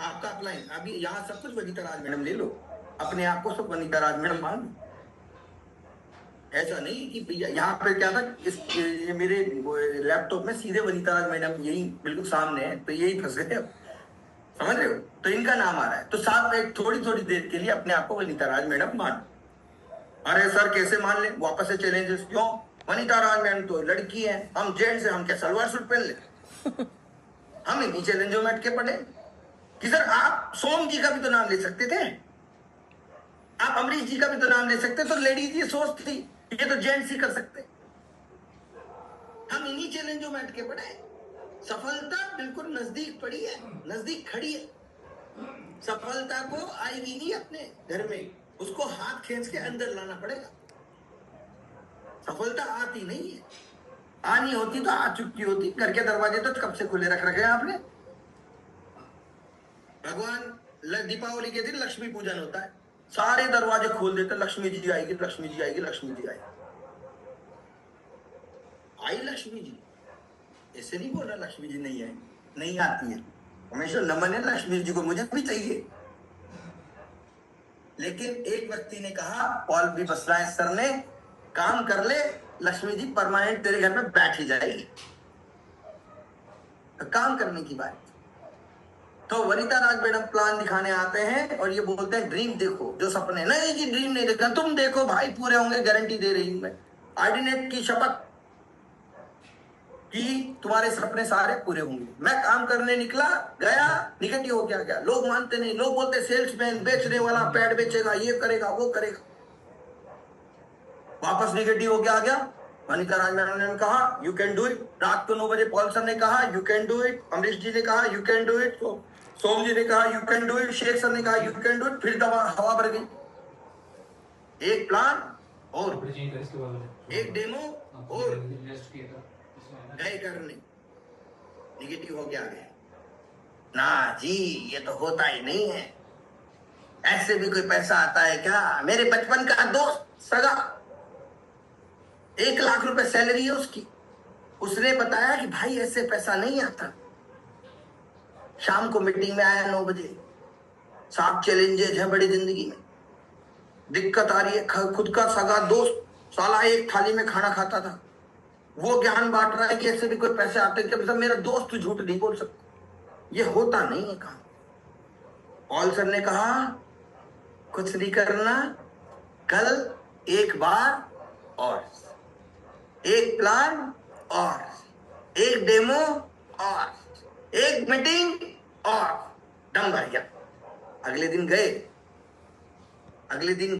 आपका अप्लाई अभी यहाँ सब कुछ वनीता राज मैडम ले लो, अपने आप को सब वनीता राज मैडम मान लो। ऐसा नहीं कि भैया यहाँ पे क्या था, ये मेरे लैपटॉप में सीधे वनीता राज मैडम यही बिल्कुल सामने है, तो यही फंस गए अब। समझ रहे हो, तो इनका नाम आ रहा है, तो साथ में थोड़ी थोड़ी देर के लिए अपने आप को वनीता राज मैडम मान। अरे सर कैसे मान ले, वापस से चैलेंजेस क्यों? वनीता राज मैडम तो लड़की है, हम जेंट्स हैं, हम क्या सलवार सूट पहन ले? हम इन्हीं चैलेंजों में अटके पड़े कि सर आप सोम जी का भी तो नाम ले सकते थे, आप अमरीश जी का भी तो नाम ले सकते, तो लेडीज ये सोच थी, ये तो जेंट्स ही कर सकते। हम इन्हीं चैलेंजों में अटके पड़े। सफलता बिल्कुल नजदीक पड़ी है, नजदीक खड़ी है। सफलता को आएगी नहीं अपने घर में, उसको हाथ खींच के अंदर लाना पड़ेगा। सफलता आती नहीं है, आनी होती तो आ चुकी होती। घर के दरवाजे तो कब से खुले रख रखे हैं आपने। भगवान दीपावली के दिन लक्ष्मी पूजन होता है, सारे दरवाजे खोल देते, लक्ष्मी जी आएगी, लक्ष्मी जी आएगी, लक्ष्मी जी आएगी। आई लक्ष्मी जी, ऐसे नहीं बोल रहा लक्ष्मी जी नहीं आई, नहीं आती है, हमेशा नमन है लक्ष्मी जी को, मुझे भी चाहिए। लेकिन एक व्यक्ति ने कहा, पॉल बी बसराय सर ने, काम कर ले लक्ष्मी जी परमानेंट तेरे घर में बैठ ही जाएगी। तो काम करने की बात। तो वनीता राज मैडम प्लान दिखाने आते हैं और ये बोलते हैं ड्रीम देखो, जो सपने। नहीं जी ड्रीम नहीं देखना, तुम देखो भाई पूरे होंगे, गारंटी दे रही हूं मैं, आर्डिनेट की शपथ कि तुम्हारे सपने सारे पूरे होंगे। मैं काम करने निकला, गया, निगेटिव हो गया। लोग मानते नहीं, लोग बोलते सेल्समैन, बेचने वाला, पैड बेचेगा, ये करेगा वो करेगा। वापस निगेटिव हो गया आ गया। वनीता राज मैडम ने कहा यू कैन डू इट। रात को 9 बजे पॉल सर ने कहा you can do it, Amrish ji ने कहा you can do it, Som ji ने कहा you can do it, Sheikh sir ने कहा यू कैन डू इट। फिर हवा भर गई। एक प्लान और एक डेमो और गए करने, निगेटिव हो गया गया। ना जी ये तो होता ही नहीं है, ऐसे भी कोई पैसा आता है क्या? मेरे बचपन का दोस्त सगा, 1 लाख रुपए सैलरी है उसकी, उसने बताया कि भाई ऐसे पैसा नहीं आता। शाम को मीटिंग में आया 9 बजे, 7 चैलेंजेस हैं बड़ी जिंदगी में, दिक्कत आ रही है। खुद का सगा दोस्त साला एक थाली में खाना खाता था, वो ज्ञान बांट रहा है कि ऐसे भी कोई पैसे आते हैं। मतलब मेरा दोस्त झूठ नहीं बोल सकता, ये होता नहीं है काम। पॉल सर ने कहा कुछ नहीं करना, कल एक बार और, एक प्लान और, एक डेमो और, एक मीटिंग और, दम भर गया। अगले दिन गए, अगले दिन